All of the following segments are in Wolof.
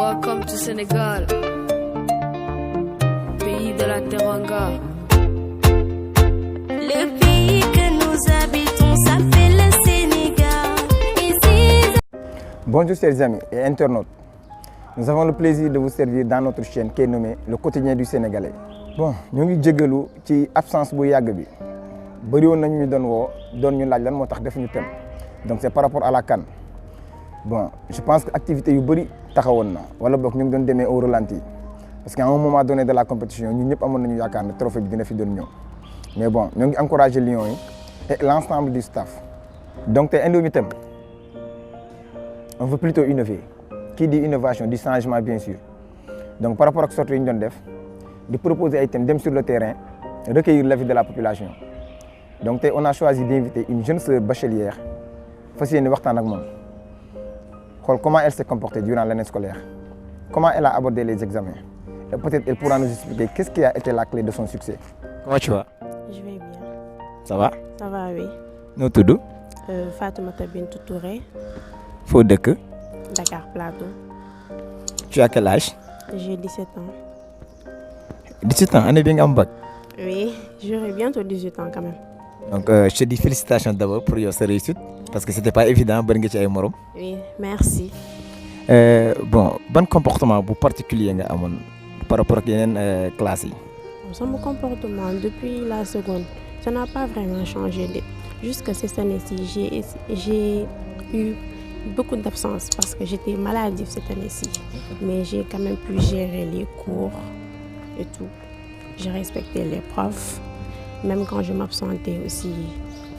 Welcome to Sénégal, pays de la Teranga. Le pays que nous habitons s'appelle le Sénégal. Ici... Bonjour chers amis et internautes. Nous avons le plaisir de vous servir dans notre chaîne qui est nommée Le Quotidien du Sénégalais. Bon, ñu ngi jégalu ci absence bu yàgg bi bëri woon nañu ñu doon ñu laaj lan moo tax defuñu thème donc c'est par rapport à la CAN. Bon, je pense que activité yu bëri taxawoon na wala boog ñu ngi doon demee au ralenti parce qu'à un moment donné de la compétition ñun ñëpp amoon nañu yaakaar ne trophée bi dina fi doon ñëw mais bon ñoo ngi encouragé Lions yi et l'ensemble du staff. Donc tey indiwuñu thème, on veut plutôt innover. Qui dit innovation dit changement bien sûr. Donc par rapport ak sorties yi ñu doon def de proposer ay thèmes dem sur le terrain recueillir l'avis de la population. Donc tey on a choisi d'inviter une jeune sœur bachelière fas yéene waxtaan ak moom xool comment elle s'est comportée durant l'année scolaire, comment elle a abordé les examens et peut-être elle pourra nous expliquer qu'est-ce qui a été la clé de son succès. Comment tu vas? Je vais bien. Ça va? Ça va, oui. noo tudd? Fatoumata Bintou Touré, Foo dëkk? Dakar Plateau. Tu as quel âge? J'ai 17 ans. 17 ans, année bi nga am bac. Oui, j'aurai bientôt 18 ans quand même. Donc je te dis félicitations d'abord pour sa réussite parce que c'était pas évident bëri nga ci ay morom. Oui, merci. Bon ban comportement bu particulier nga amoon par rapport ak yeneen classes yi. Mon comportement depuis la seconde, ça n'a pas vraiment changé. Jusqu'à cette année-ci, j'ai eu beaucoup d'absence parce que j'étais maladive cette année-ci. Mais j'ai quand même pu gérer les cours et tout. J'ai respecté les profs. Même quand je m'absentais aussi,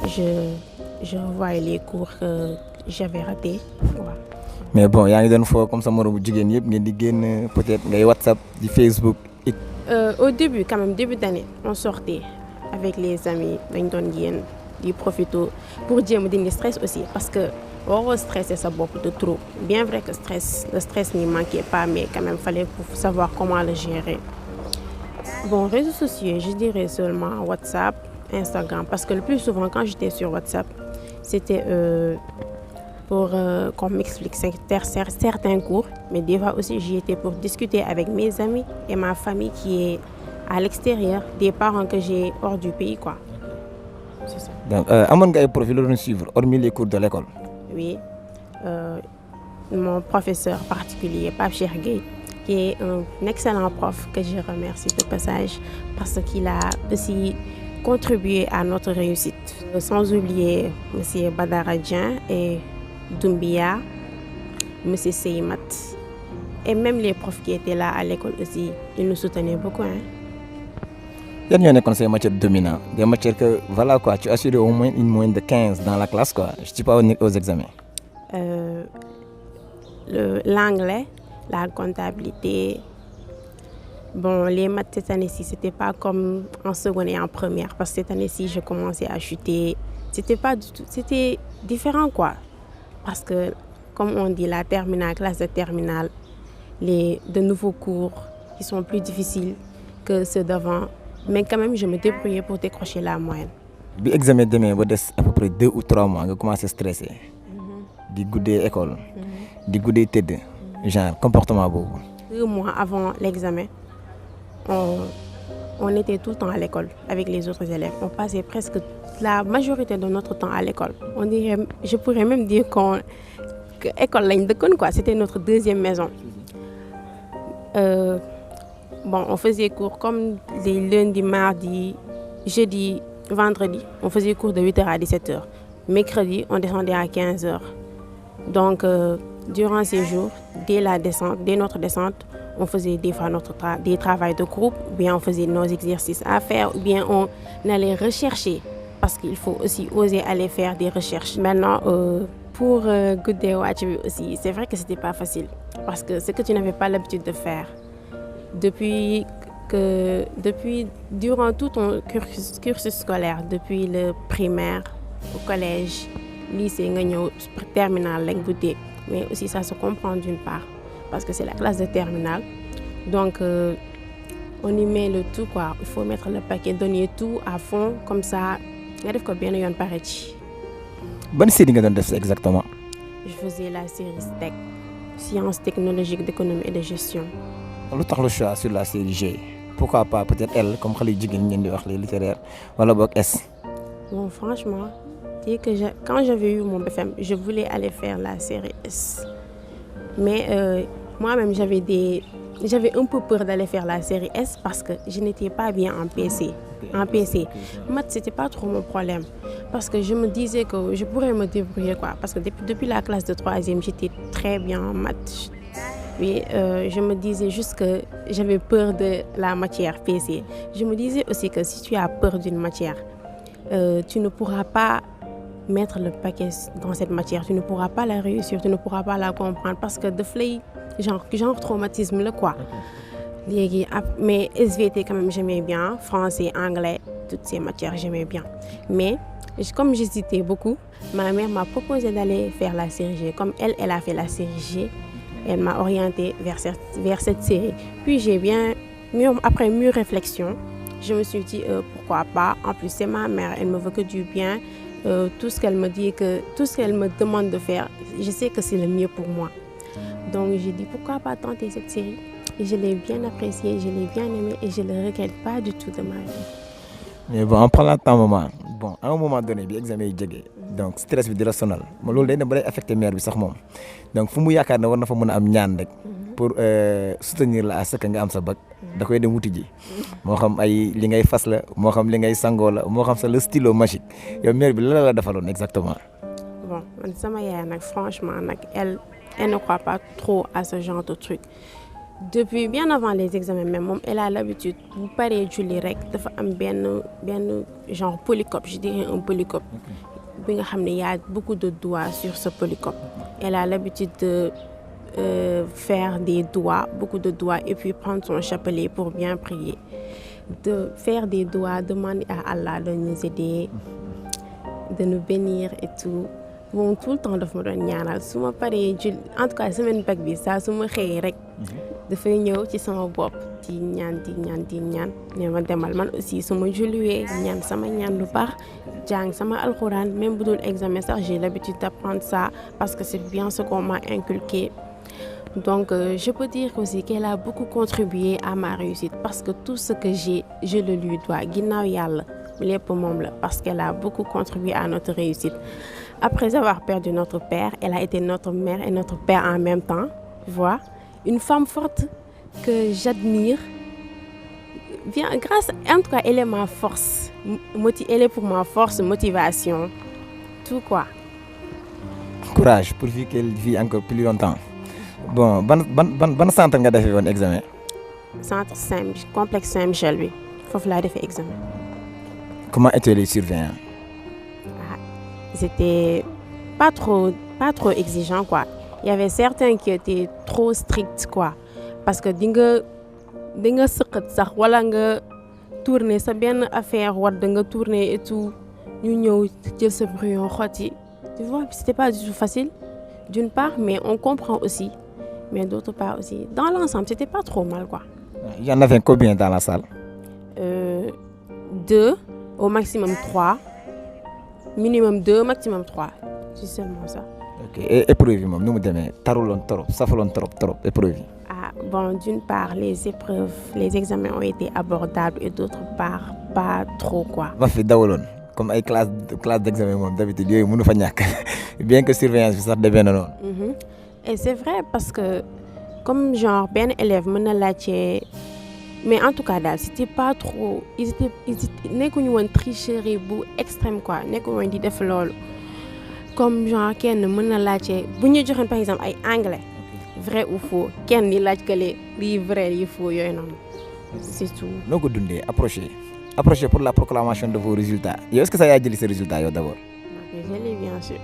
je revoyais les cours que j'avais ratés. Voilà. Mais bon, yaa ngi doon foo comme ça moromu jigéen yëpp ngeen di génn peut-être ngay WhatsApp di Facebook. Au début, quand même, début d'année, on sortait avec les amis, dañ doon génn di profiter pour jéem a dindi stress aussi parce que waroo stresser sa bopp de trop. Bien vrai que le stress n'y manquait pas, mais quand même fallait pour savoir comment le gérer. Bon, réseaux sociaux, je dirais seulement WhatsApp, Instagram, parce que le plus souvent quand j'étais sur WhatsApp, c'était pour qu'on m'explique certains cours, mais des fois aussi j'y étais pour discuter avec mes amis et ma famille qui est à l'extérieur, des parents que j'ai hors du pays, quoi. C'est ça. Donc amoon nga ay profils la doon suivre hormis les cours de l'école. Oui, mon professeur particulier, Pape Cheikh Gueye, qui est un excellent prof que je remercie de passage parce qu'il a aussi contribué à notre réussite. Sans oublier M. Badara Dieng et Doumbia, M. Seymat. Et même les profs qui étaient là à l'école aussi, ils nous soutenaient beaucoup. Yan ñoo nekkoon say matières dominantes, des matières que voilà quoi, tu assurais au moins une moyenne de 15 dans la classe quoi. Je suis pas aux examens. L'anglais, la comptabilité. Bon, les maths cette année-ci, c'était pas comme en seconde et en première parce que cette année-ci, je commençais à chuter. C'était pas du tout, c'était différent quoi. Parce que comme on dit, la terminale, classe de terminale, de nouveaux cours qui sont plus difficiles que ceux d'avant. Mais quand même, je me débrouillais pour décrocher la moyenne. Bi examen demee ba des à peu près 2 ou 3 mois nga commencé stressé. Di guddee école. Di guddee tëdd. Genre comportement boobu. 2 mois avant l'examen, on était tout le temps à l'école avec les autres élèves. On passait presque la majorité de notre temps à l'école. Je pourrais même dire que école lañ dëkkoon quoi. C'était notre deuxième maison. Bon, on faisait cours comme les lundis, mardis, jeudi, vendredi. On faisait cours de 8h à 17h. Mercredi, on descendait à 15h. Donc, durant ces jours, dès notre descente, on faisait des fois des travaux de groupe, ou bien on faisait nos exercices à faire, ou bien on allait rechercher, parce qu'il faut aussi oser aller faire des recherches. Maintenant, pour Good Day Watch aussi, c'est vrai que c'était pas facile, parce que ce que tu n'avais pas l'habitude de faire, durant tout ton cursus scolaire, depuis le primaire, au collège, lycée, terminale, Goodé. Mais aussi ça se comprend d'une part, parce que c'est la classe de terminale. Donc, on y met le tout, quoi. Il faut mettre le paquet, donner tout à fond, comme ça, on arrive bien yon pareil. Bonne série nga doon def exactement. Je faisais la série Steak. sciences technologiques, d'économie et de gestion. lu tax le choix sur la série G pourquoi pas peut-être L comme xale yu jigéen ñi di wax les littéraires wala boog S. Bon, franchement, quand j'avais eu mon BFM, je voulais aller faire la série S. Mais moi-même, j'avais un peu peur d'aller faire la série S parce que je n'étais pas bien en PC. En PC. Maths, c'était pas trop mon problème. Parce que je me disais que je pourrais me débrouiller, quoi. Parce que depuis la classe de 3e, j'étais très bien en maths. Oui, je me disais juste que j'avais peur de la matière PC. Je me disais aussi que si tu as peur d'une matière, tu ne pourras pas mettre le paquet dans cette matière, tu ne pourras pas la réussir, tu ne pourras pas la comprendre parce que de flay, genre traumatisme là quoi. Mais SVT quand même j'aimais bien, français, anglais, toutes ces matières j'aimais bien. Mais comme j'hésitais beaucoup, ma mère m'a proposé d'aller faire la série G. Comme elle a fait la série G, elle m'a orientée vers cette série. Puis après mûre réflexion, je me suis dit pourquoi pas. En plus c'est ma mère, elle me veut que du bien. Tout ce qu'elle me dit, tout ce qu'elle me demande de faire, je sais que c'est le mieux pour moi. Donc j'ai dit pourquoi pas tenter cette série. Et je l'ai bien appréciée, je l'ai bien aimée et je ne le regrette pas du tout de ma vie. Mais bon en parlant de temps moment bon à un moment donné bi examen yi jege donc stress bi di la sonal ma loolu day dem ba day affecté mère bi sax moom donc fu mu yaakaar ne war na fa mën a am ñaan rek pour soutenir la à ce que nga am sa bac da koy dem wuti ji moo xam ay li ngay fas la moo xam li ngay sangoo la moo xam sa le stylo magique yow mère bi la defaloon exactement. Bon man sama yaay nag franchement nag elle ne croit pas trop à ce genre de truc. Depuis bien avant les examens même elle a l'habitude bu paree julli rek dafa am benn genre polycope, je dirais un polycope bi nga xam ne y a beaucoup de doigts sur ce polycope. Elle a l'habitude de faire des doigts, beaucoup de doigts et puis prendre son chapelet pour bien prier, de faire des doigts, demander à Allah de nous aider, de nous bénir et tout. Bon tout le temps daf ma doon ñaanal su ma paree julli en tout cas semaine bac bi saa su ma xëyee rek dafay ñëw ci sama bopp di ñaan ne ma demal man aussi su ma julliwee ñaan sama ñaan lu baax jàng sama alxuraan même bu dul examen sax j'ai l'habitude d'apprendre ça parce que c'est bien ce qu'on m'a inculqué. Donc je peux dire aussi qu'elle a beaucoup contribué à ma réussite parce que tout ce que j'ai je le lui dois ginnaaw yàlla lépp moom la parce qu'elle a beaucoup contribué à notre réussite. Après avoir perdu notre père, elle a été notre mère et notre père en même temps. Tu vois, une femme forte que j'admire. En tout cas, elle est ma force. Elle est pour ma force, motivation, tout quoi. Courage, pourvu qu'elle vit encore plus longtemps. Bon, ban centre nga defee woon examen. Centre complexe Saint-Michel bi foofu laa defee examen. Comment étaient les surveillants? C'était pas trop exigeant quoi. Il y avait certains qui étaient trop stricts quoi parce que di nga sëqat sax wala nga tourner sa benn affaire wadd nga tourner et tout ñu ñëw jël sa brouillon xotti. Tu vois, c'était pas du tout facile d'une part mais on comprend aussi mais d'autre part aussi dans l'ensemble c'était pas trop mal quoi. Il y en avait combien dans la salle? 2 au maximum 3. Minimum 2, maximum 3. C'est seulement ça. Ok. Et épreuve yi moom nu mu demee taruloon trop safaloon trop épreuve yi. Ah bon, d'une part les épreuves, les examens ont été abordables et d'autre part pas trop quoi. ba fi dawaloon comme ay classe d'examen moom d'habitude yooyu mënu fa ñàkk bien que surveillance bi sax demee na noonu. Et c'est vrai parce que comme genre benn élève mën na laajte. Mais en tout cas daal c'était pas trop ils nekkuñu woon tricherie bu extrême quoi nekkuñu woon di def loolu comme genre kenn mën na laajte bu ñu joxoon par exemple ay anglais vrai ou faux kenn di laaj que lii vrai lii faux yooyu noonu c'est tout. noo ko dundee approché pour la proclamation de vos résultats yow est-ce que ça yaa jëli ces résultats yow d'abord. Je l'ai bien sûr.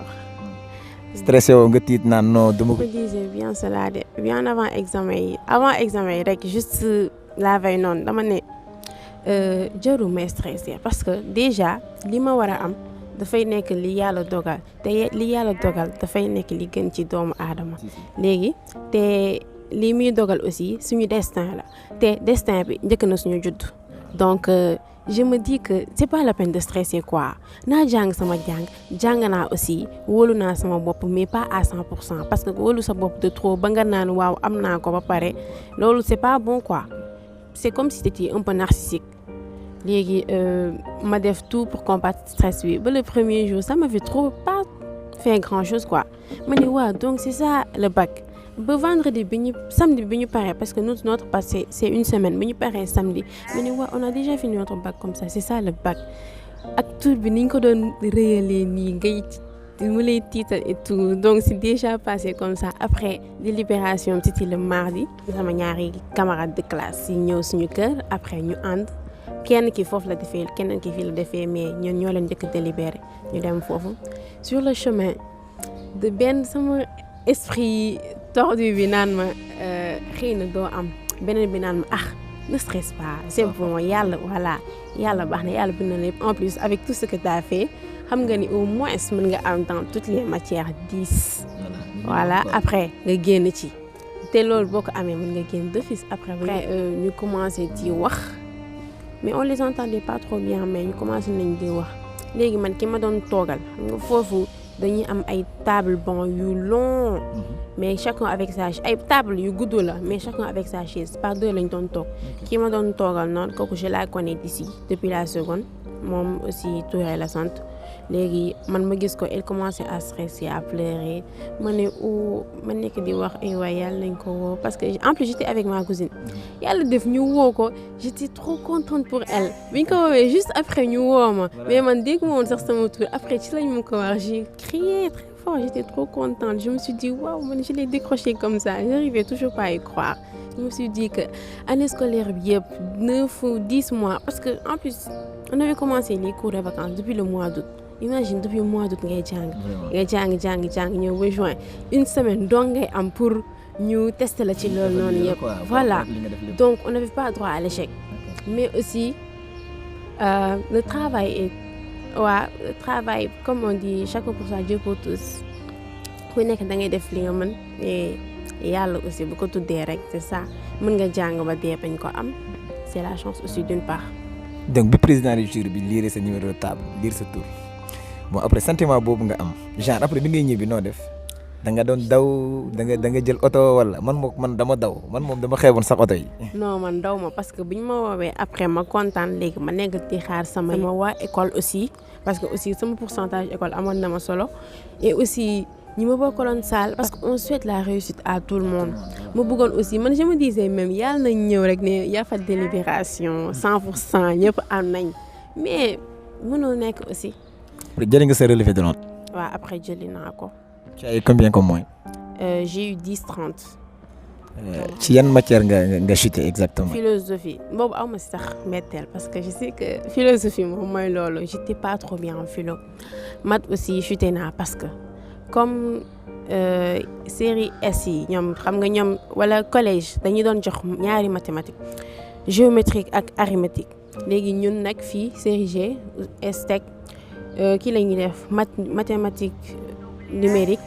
stressé woo nga tiit naan non dama ko. je me disais bien cela de bien avant examen yi rek juste. La veille noonu dama ne jarul may stressé parce que déjà li ma war a am dafay nekk li yàlla dogal te li yàlla dogal dafay nekk li gën ci doomu aadama léegi te li muy dogal aussi suñu destin la te destin bi njëkk na suñu judd donc je me dis que c'est pas la peine de stresser quoi naa jàng sama jàng naa aussi wóolu naa sama bopp mais pas à 100% parce que wóolu sa bopp de trop ba nga naan waaw am naa ko ba pare loolu c'est pas bon quoi c'est comme si t'étais un peu narcissique léegi ma def tout pour combattre stress bi ba le premier jour ça m'avait trop pas fait grand chose quoi ma ne waaw donc c'est ça le bac ba vendredi samedi bi ñu paree parce que notre passé c'est une semaine bi ñu paree samedi ma ne waaw on a déjà fini notre bac comme ça c'est ça le bac ak tour bi ni ñu ko doon réyalee nii ngay mu lay tiital et tout donc c'est déjà passé comme ça après délibération c'était le mardi sama ñaari camarades de classe yi ñëw suñu kër après ñu ànd kenn ki foofu la defee keneen ki fii la defee mais ñun ñoo leen njëkk délibéré ñu dem foofu sur le chemin de benn sama esprit tordu bi naan ma xëy na doo am beneen bi naan ma ne stresse pas c'est bon yàlla voilà yàlla baax na yàlla bind na lépp en plus avec tout ce que tu as fait xam nga ni au moins mën nga am dans toutes les matières 10 voilà après nga génn ci te loolu boo ko amee mën nga génn d'office après ñu commencé di wax mais on les entendait pas trop bien mais ñu commencé nañ di wax léegi man ki ma doon toogal xam nga foofu dañuy am ay table banc yu long mais chacun avec sa ay table yu gudd la mais chacun avec sa chaise par deux lañ doon toog ki ma doon toogal noonu kooku je la connais d'ici depuis la seconde moom aussi Touré la sant léegi man ma gis ko elle commençait à stresser à pleurer ma ne ma nekk di wax ay waay yàlla nañ ko woo parce que en plus j'étais avec ma cousine yàlla def ñu woo ko j'étais trop contente pour elle bi ñu ko woowee juste après ñu woo ma mais man dégg ma woon sax sama tur après ci lañ ma ko wax j'ai crié très fort j'étais trop contente je me suis dit waouh man je l'ai décroché comme ça j'arrivais toujours pas à y croire je me suis dit que année scolaire bi yëpp 9 ou 10 mois parce que en plus on avait commencé les cours de vacances depuis le mois d'août imagine depuis le mois d'août ngay jàng ñëw ba juin une semaine donc ngay am pour ñu tester la ci loolu noonu yëpp voilà donc on n'avait pas droit à l'échec mais aussi le travail le travail comme on dit chacun pour soi Dieu pour tous ku nekk da ngay def li nga mën et yàlla aussi bu ko tuddee rek c'est ça mën nga jàng ba dee bañ ko am c'est la chance aussi d'une part. donc bi président du jury bi lire sa numéro de table lire sa tour bon après sentiment boobu nga am genre après bi ngay ñibbi noo def da nga doon daw da nga jël oto wala man dama daw man moom dama xeeboon sax oto yi. non man daw ma parce que bu ñu ma woowee après ma kontaan léegi ma nekk di xaar sama waa école aussi parce que aussi sama pourcentage école amoon na ma solo et aussi ñi ma bokkaloon salle parce que on souhaite la réussite à tout le monde ma bëggoon aussi man je me disais même yàlla nañ ñëw rek ne yaa fa délibération 100% ñëpp am nañ mais mënoo nekk aussi. après jëli nga sa relevé de notes. waaw après jëli naa ko. tu as eu combien comme moyenne? J'ai eu 10-30. ci yan matière nga chuté exactement. Philosophie boobu aw ma si sax metteel parce que je sais que philosophie moom mooy loolu j'étais pas trop bien en philo maths aussi chuté naa parce que comme série S yi ñoom xam nga ñoom wala collège dañuy doon jox ñaari mathématiques géométrique ak arithmétique léegi ñun nag fii série G STEC kii la ñuy def mathématique numérique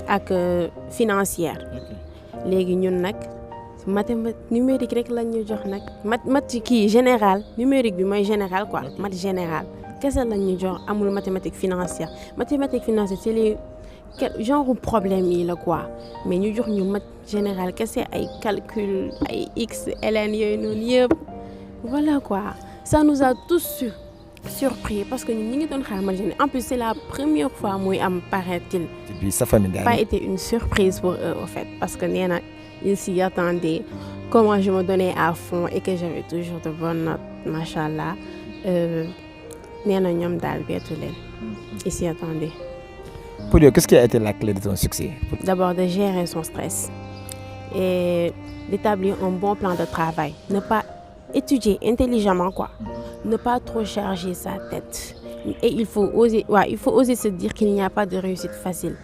ak financière léegi ñun nag mathématique numérique rek la ñu jox nag mat kii général numérique bi mooy général quoi math général kese la ñu jox amul mathématique financière c'est les genre problème yi la quoi mais ñu jox ñu math général kese ay calcul ay x ln yooyu noonu yëpp voilà quoi ça nous a tous surpris parce que ñun ñi ngi doon xaar math général en plus c'est la première fois muy am paraît-il. depuis sa famille pas été une surprise pour eux au fait parce que nee na ils s'y attendaient comment je me donnais à fond et que j'avais toujours de bonnes notes machallah nee na ñoom daal beetu leen ils s'y attendaient. Pour toi, qu'est-ce qui a été la clé de ton succès? D'abord, de gérer son stress et d'établir un bon plan de travail. Ne pas étudier intelligemment, quoi. Ne pas trop charger sa tête. Et il faut oser se dire qu'il n'y a pas de réussite facile.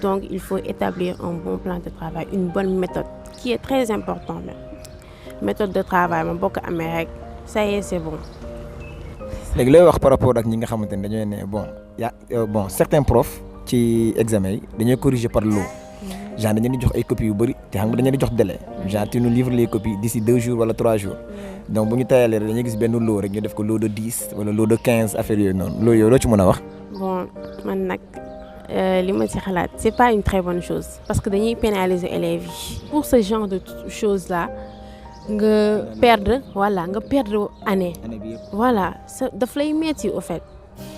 Donc, il faut établir un bon plan de travail, une bonne méthode, qui est très importante. Méthode de travail, mon bokk amee rek, ça y est, c'est bon. léegi looy wax par rapport ak ñi nga xamante ne dañoo ne bon certains profs ci examen yi dañuy corriger par lot genre dañu leen di jox ay copies yu bëri te xam nga dañu leen di jox délai genre tu nous livres les copies d'ici 2 jours wala 3 jours donc bu ñu tayalee rek dañuy gis benn lot rek ñu def ko lot de 10 wala lot de 15 affaires yooyu noonu loolu yow loo ci mën a wax. Bon man nag li ma ci xalaat c'est pas une très bonne chose parce que dañuy pénaliser élèves yi pour ce genre de choses là nga perdre année voilà ça daf lay metti au fait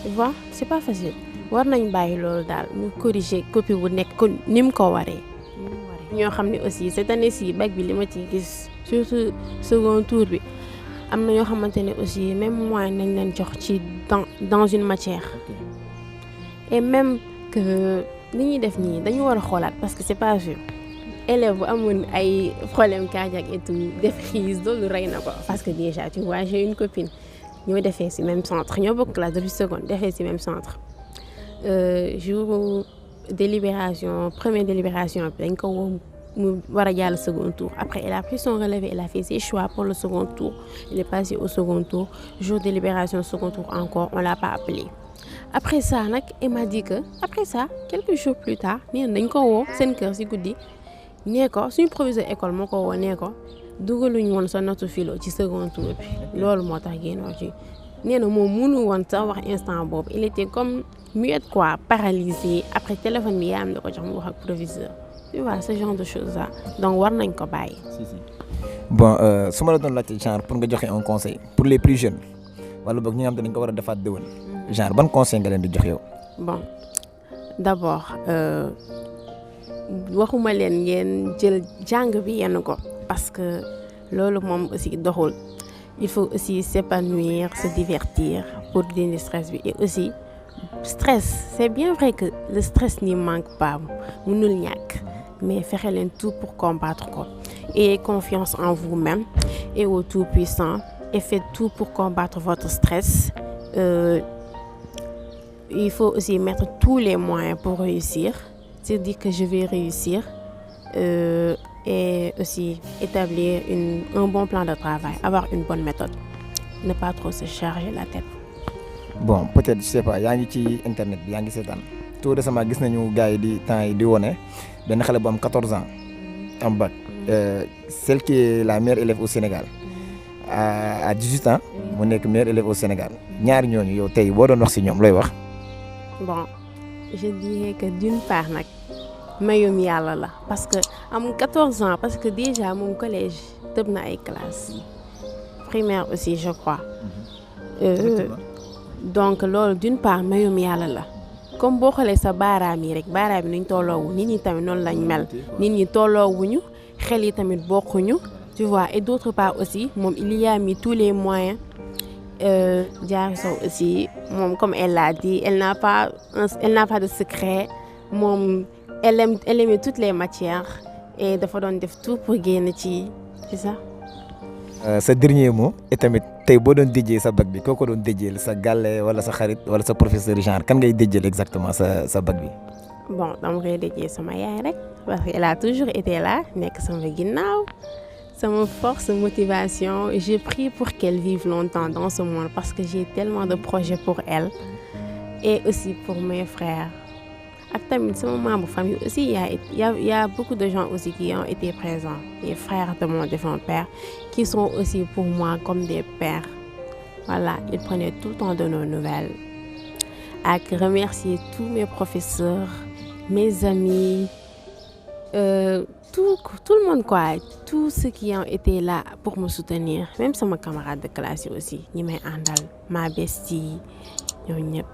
tu vois c'est pas facile war nañ bàyyi loolu daal ñu corriger copie bu nekk ko ni mu ko waree. ñoo xam ne aussi cette année ci bac bi li ma ciy gis surtout second tour bi am na ñoo xamante ne aussi même moyen nañ leen jox ci dans une matière et même que li ñuy def nii dañu war a xoolaat parce que c'est pas sûr élève bu amoon ay problème cardiaque et tout def crise loolu rey na ko parce que déjà tu vois j'ai une copine ñoo defee ci même centre ñoo bokk classe depuis seconde defee ci même centre jour délibération première délibération bi dañ ko woo mu war a jàll second tour après elle a pris son relevé elle a fait ses choix pour le second tour elle est passée au second tour jour délibération second tour encore on l'a pas appelé après ça nag elle m'a dit que après ça quelques jours plus tard nee dañ ko woo seen kër ci guddi nee ko suñu proviseur école moo ko woo nee ko dugaluñ woon sa notu philo ci second tour bi loolu moo tax génnoo ci nee na moom mënu woon sax wax instant boobu il était comme muette quoi paralysé après téléphone bi yaayam da ko jox mu wax ak proviseur tu vois ce genre de choses là donc war nañ ko bàyyi. bon su ma la doon laajte genre pour nga joxe un conseil pour les plus jeunes wala boog ñi nga xam te dañ ko war a defaat déwén genre ban conseil nga leen di jox yow. bon d'abord waxuma leen ngeen jël jàng bi yenn ko parce que loolu moom aussi doxul il faut aussi s'épanouir se divertir pour dindi stress bi et aussi stress c'est bien vrai que le stress n'y manque pas mënul ñàkk mais fexe leen tout pour combattre ko ayez confiance en vous-même et au Tout-Puissant et faites tout pour combattre votre stress. Il faut aussi mettre tous les moyens pour réussir, c'est dire que je vais réussir et aussi établir un bon plan de travail, avoir une bonne méthode, ne pas trop se charger la tête. Bon peut-être je sais pas yaa ngi ci internet bi yaa ngi seetaan tout récemment gis nañu gars yi di temps yi di wone benn xale bu am 14 ans am bac celle qui est la meilleure élève au Sénégal à 18 ans mu nekk meilleure élève au Sénégal ñaari ñooñu yow tey boo doon wax ci ñoom looy wax. Bon je dirais que d'une part nag mayum yàlla la parce que am 14 ans parce que déjà moom collège tëb na ay classe primaire aussi je crois. Donc loolu d'une part mayum yàlla la comme boo xoolee sa baaraam yi rek baaraam yi nuñ tolloowu nit ñi tamit noonu lañ mel nit ñi tolloowuñu xel yi tamit bokkuñu tu vois et d'autre part aussi moom il y a mis tous les moyens. Diary Sow aussi moom comme elle l'a dit elle n'a pas de secret moom elle aime toutes les matières et dafa doon def tout pour génn ci c'est ça. Sa dernier mot et tamit tey boo doon déjee sa bac bi koo ko doon déjeel sa gàlle wala sa xarit wala sa professeur genre kan ngay déjeel exactement sa bac bi. Bon dama koy déjee sama yaay rek parce qu'elle a toujours été là nekk sama ginnaaw. Sama force, motivation, je prie pour qu'elle vive longtemps dans ce monde parce que j'ai tellement de projets pour elle et aussi pour mes frères. Ak tamit sama membre famille aussi il y a beaucoup de gens aussi qui ont été présents, les frères de mon défunt père qui sont aussi pour moi comme des pères. Voilà, ils prenaient tout le temps de nos nouvelles. Ak remercier tous mes professeurs, mes amis, tout le monde quoi, tous ceux qui ont été là pour me soutenir, même sama camarade de classe aussi ñi may àndal ma bestie ñoo ñëpp.